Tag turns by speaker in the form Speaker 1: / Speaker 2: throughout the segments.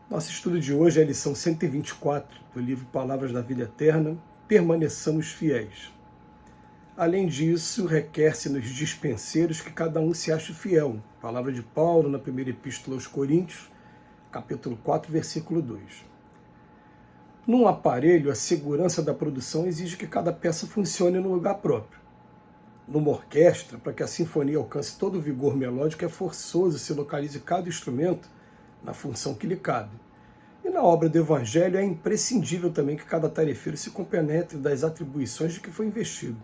Speaker 1: Nosso estudo de hoje é a lição 124 do livro Palavras da Vida Eterna, Permaneçamos Fiéis. Além disso, requer-se nos dispenseiros que cada um se ache fiel. Palavra de Paulo na primeira epístola aos Coríntios, capítulo 4, versículo 2. Num aparelho, a segurança da produção exige que cada peça funcione no lugar próprio. Numa orquestra, para que a sinfonia alcance todo o vigor melódico, é forçoso se localize cada instrumento na função que lhe cabe. E na obra do Evangelho é imprescindível também que cada tarefeiro se compenetre das atribuições de que foi investido.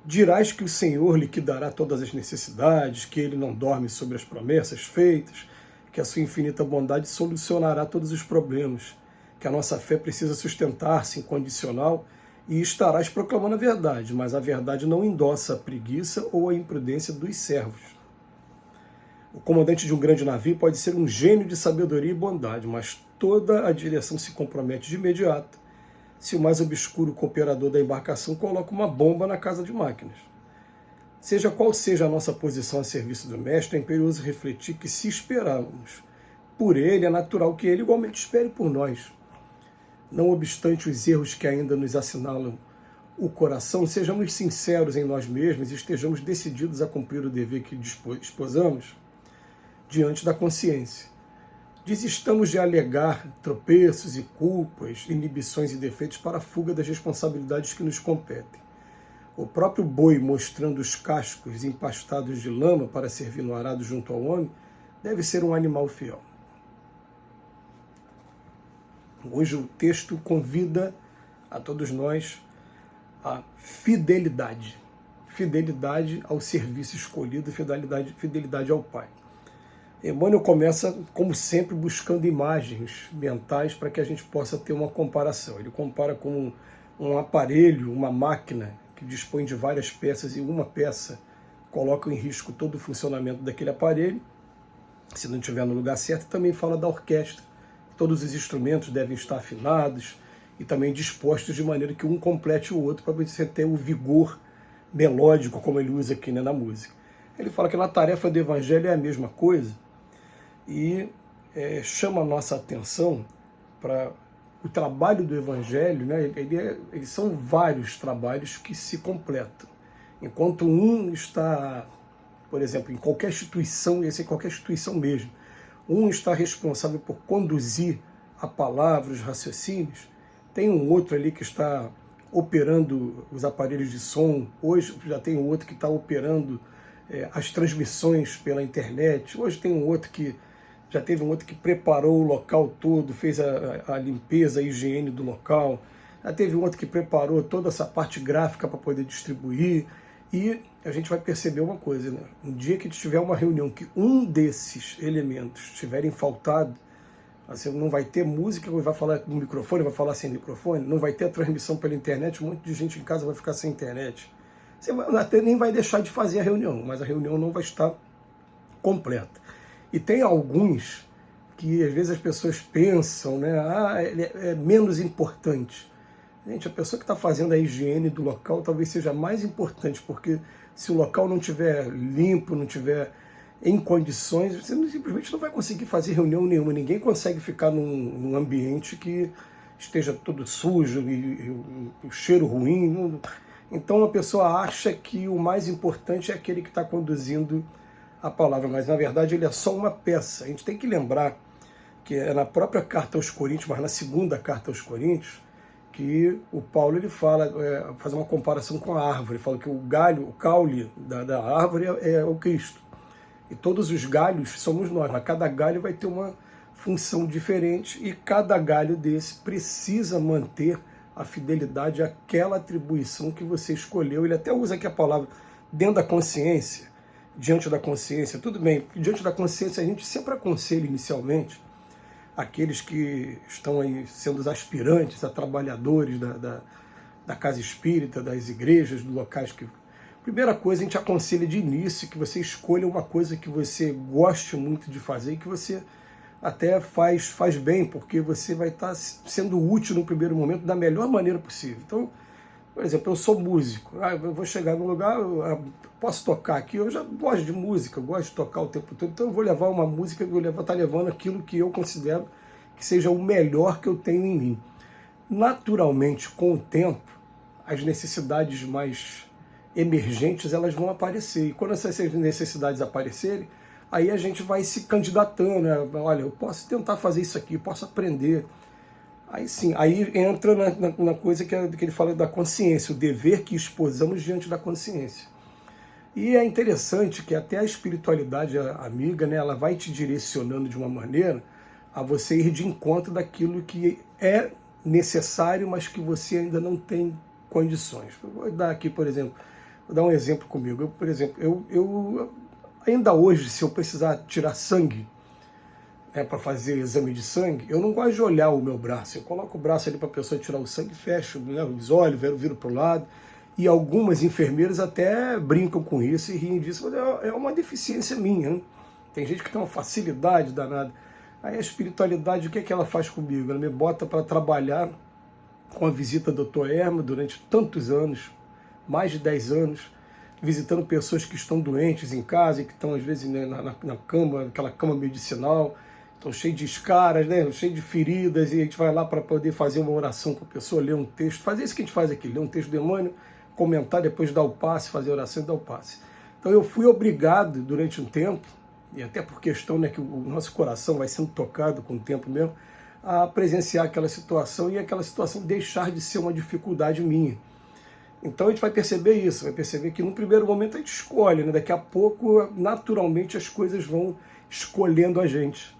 Speaker 1: Dirás que o Senhor liquidará todas as necessidades, que Ele não dorme sobre as promessas feitas, que a sua infinita bondade solucionará todos os problemas, que a nossa fé precisa sustentar-se incondicional, e estarás proclamando a verdade, mas a verdade não endossa a preguiça ou a imprudência dos servos. O comandante de um grande navio pode ser um gênio de sabedoria e bondade, mas toda a direção se compromete de imediato se o mais obscuro cooperador da embarcação coloca uma bomba na casa de máquinas. Seja qual seja a nossa posição a serviço do mestre, é imperioso refletir que, se esperarmos por ele, é natural que ele igualmente espere por nós. Não obstante os erros que ainda nos assinalam o coração, sejamos sinceros em nós mesmos e estejamos decididos a cumprir o dever que disposamos diante da consciência. Desistamos de alegar tropeços e culpas, inibições e defeitos para a fuga das responsabilidades que nos competem. O próprio boi, mostrando os cascos empastados de lama para servir no arado junto ao homem, deve ser um animal fiel. Hoje o texto convida a todos nós a fidelidade. Fidelidade ao serviço escolhido, fidelidade ao Pai. Emmanuel começa, como sempre, buscando imagens mentais para que a gente possa ter uma comparação. Ele compara com um aparelho, uma máquina que dispõe de várias peças e uma peça coloca em risco todo o funcionamento daquele aparelho, se não estiver no lugar certo. Também fala da orquestra. Todos os instrumentos devem estar afinados e também dispostos de maneira que um complete o outro para você ter o vigor melódico, como ele usa aqui, né, na música. Ele fala que na tarefa do Evangelho é a mesma coisa e chama a nossa atenção para o trabalho do Evangelho, né? Eles são vários trabalhos que se completam. Enquanto um está, por exemplo, em qualquer instituição, esse é qualquer instituição mesmo, um está responsável por conduzir a palavra, os raciocínios, tem um outro ali que está operando os aparelhos de som, hoje já tem um outro que está operando as transmissões pela internet, hoje tem um outro que já teve um outro que preparou o local todo, fez a limpeza, a higiene do local, já teve um outro que preparou toda essa parte gráfica para poder distribuir. E a gente vai perceber uma coisa, né? Um dia que tiver uma reunião que um desses elementos tiverem faltado, você não vai ter música, vai falar no microfone, vai falar sem microfone, não vai ter a transmissão pela internet, um monte de gente em casa vai ficar sem internet. Você até nem vai deixar de fazer a reunião, mas a reunião não vai estar completa. E tem alguns que às vezes as pessoas pensam, né? Ele é menos importante. Gente, a pessoa que está fazendo a higiene do local talvez seja mais importante, porque se o local não estiver limpo, não estiver em condições, você simplesmente não vai conseguir fazer reunião nenhuma. Ninguém consegue ficar num ambiente que esteja todo sujo e o cheiro ruim. Então a pessoa acha que o mais importante é aquele que está conduzindo a palavra, mas na verdade ele é só uma peça. A gente tem que lembrar que é na própria carta aos Coríntios, mas na segunda carta aos Coríntios, que o Paulo ele fala, faz uma comparação com a árvore, ele fala que o galho, o caule da árvore é o Cristo. E todos os galhos somos nós, mas cada galho vai ter uma função diferente e cada galho desse precisa manter a fidelidade àquela atribuição que você escolheu. Ele até usa aqui a palavra dentro da consciência, diante da consciência. Tudo bem, diante da consciência a gente sempre aconselha inicialmente aqueles que estão aí sendo os aspirantes a trabalhadores da casa espírita, das igrejas, dos locais que... Primeira coisa, a gente aconselha de início que você escolha uma coisa que você goste muito de fazer e que você até faz bem, porque você vai estar sendo útil no primeiro momento da melhor maneira possível. Então, Por exemplo, eu sou músico, eu vou chegar num lugar, eu posso tocar aqui, eu já gosto de música, eu gosto de tocar o tempo todo, então eu vou levar uma música, eu vou estar levando aquilo que eu considero que seja o melhor que eu tenho em mim. Naturalmente, com o tempo, as necessidades mais emergentes elas vão aparecer, e quando essas necessidades aparecerem, aí a gente vai se candidatando, né? Olha, eu posso tentar fazer isso aqui, eu posso aprender. Aí sim, aí entra na coisa que ele fala da consciência, o dever que exposamos diante da consciência. E é interessante que até a espiritualidade amiga, né, ela vai te direcionando de uma maneira a você ir de encontro daquilo que é necessário, mas que você ainda não tem condições. Eu vou dar aqui, por exemplo, vou dar um exemplo comigo. Eu, por exemplo, eu ainda hoje, se eu precisar tirar sangue, para fazer exame de sangue, eu não gosto de olhar o meu braço. Eu coloco o braço ali para a pessoa tirar o sangue, fecho, né, os olhos, viro para o lado. E algumas enfermeiras até brincam com isso e riem disso. Mas é uma deficiência minha. Hein? Tem gente que tem uma facilidade danada. Aí a espiritualidade, o que é que ela faz comigo? Ela me bota para trabalhar com a visita do Dr. Herma durante tantos anos, mais de 10 anos, visitando pessoas que estão doentes em casa e que estão, às vezes, né, na cama, aquela cama medicinal, estão cheios de escaras, né, cheio de feridas, e a gente vai lá para poder fazer uma oração com a pessoa, ler um texto, fazer isso que a gente faz aqui, ler um texto do Emmanuel, comentar, depois dar o passe, fazer a oração e dar o passe. Então eu fui obrigado, durante um tempo, e até por questão, né, que o nosso coração vai sendo tocado com o tempo mesmo, a presenciar aquela situação e aquela situação deixar de ser uma dificuldade minha. Então a gente vai perceber isso, vai perceber que no primeiro momento a gente escolhe, né? Daqui a pouco, naturalmente, as coisas vão escolhendo a gente.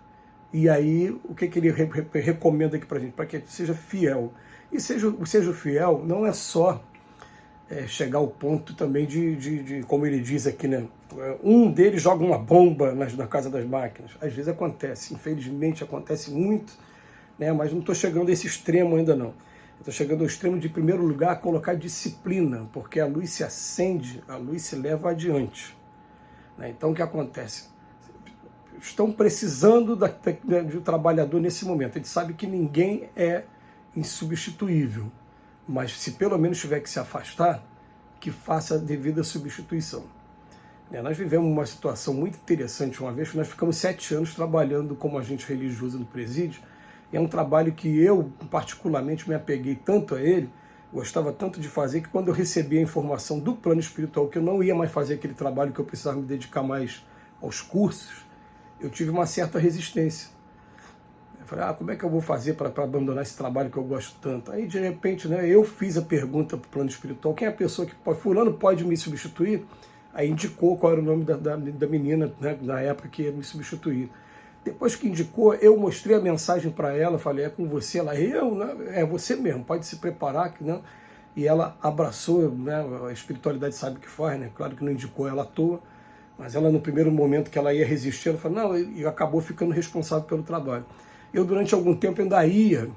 Speaker 1: E aí, o que ele recomenda aqui para a gente? Para que a gente seja fiel. E seja fiel não é só chegar ao ponto também de, como ele diz aqui, né? Um deles joga uma bomba na casa das máquinas. Às vezes acontece, infelizmente acontece muito, né? Mas não estou chegando a esse extremo ainda não. Estou chegando ao extremo de, em primeiro lugar, colocar disciplina, porque a luz se acende, a luz se leva adiante. Né? Então, o que acontece? Estão precisando de um trabalhador nesse momento. A gente sabe que ninguém é insubstituível, mas se pelo menos tiver que se afastar, que faça a devida substituição. Nós vivemos uma situação muito interessante uma vez, que nós ficamos 7 anos trabalhando como agente religioso no presídio. É um trabalho que eu, particularmente, me apeguei tanto a ele, gostava tanto de fazer, que quando eu recebi a informação do plano espiritual que eu não ia mais fazer aquele trabalho, que eu precisava me dedicar mais aos cursos, eu tive uma certa resistência. Eu falei, como é que eu vou fazer para abandonar esse trabalho que eu gosto tanto? Aí, de repente, né, eu fiz a pergunta para o plano espiritual, quem é a pessoa que pode, fulano pode me substituir? Aí indicou qual era o nome da menina, né, na época, que ia me substituir. Depois que indicou, eu mostrei a mensagem para ela, falei, é com você. Ela, né? É você mesmo, pode se preparar. Né? E ela abraçou, né? A espiritualidade sabe o que faz, né? Claro que não indicou ela à toa, mas ela, no primeiro momento que ela ia resistir, ela falou, não, e acabou ficando responsável pelo trabalho. Eu, durante algum tempo, ainda ia,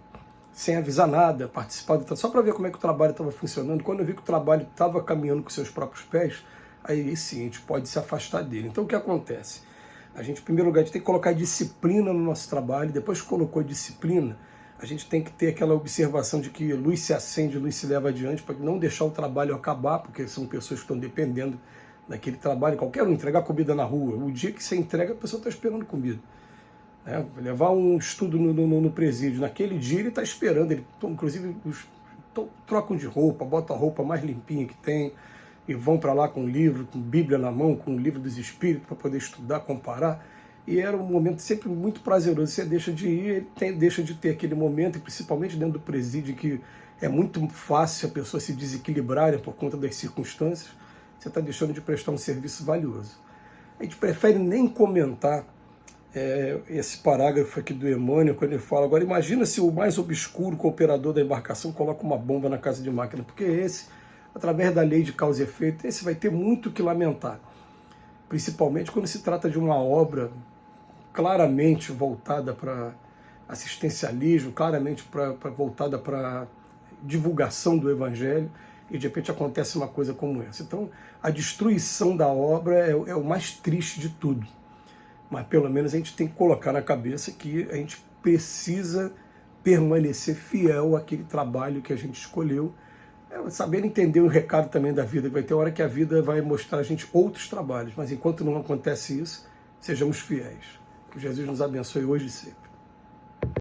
Speaker 1: sem avisar nada, participar do trabalho, só para ver como é que o trabalho estava funcionando. Quando eu vi que o trabalho estava caminhando com seus próprios pés, aí sim, a gente pode se afastar dele. Então, o que acontece? A gente, em primeiro lugar, a gente tem que colocar disciplina no nosso trabalho. Depois que colocou disciplina, a gente tem que ter aquela observação de que luz se acende, luz se leva adiante, para não deixar o trabalho acabar, porque são pessoas que estão dependendo daquele trabalho. Qualquer um, entregar comida na rua. O dia que você entrega, a pessoa está esperando comida. Levar um estudo no presídio. Naquele dia ele está esperando. Ele, inclusive, trocam de roupa, botam a roupa mais limpinha que tem, e vão para lá com um livro, com Bíblia na mão, com o livro dos Espíritos, para poder estudar, comparar. E era um momento sempre muito prazeroso. Você deixa de ir, deixa de ter aquele momento, e principalmente dentro do presídio, que é muito fácil a pessoa se desequilibrar, né, por conta das circunstâncias. Você está deixando de prestar um serviço valioso. A gente prefere nem comentar esse parágrafo aqui do Emmanuel, quando ele fala, agora imagina se o mais obscuro cooperador da embarcação coloca uma bomba na casa de máquina, porque esse, através da lei de causa e efeito, esse vai ter muito o que lamentar, principalmente quando se trata de uma obra claramente voltada para assistencialismo, claramente voltada para divulgação do Evangelho, e de repente acontece uma coisa como essa. Então, a destruição da obra é o mais triste de tudo, mas pelo menos a gente tem que colocar na cabeça que a gente precisa permanecer fiel àquele trabalho que a gente escolheu, É saber entender o recado também da vida. Vai ter hora que a vida vai mostrar a gente outros trabalhos, mas enquanto não acontece isso, sejamos fiéis. Que Jesus nos abençoe hoje e sempre.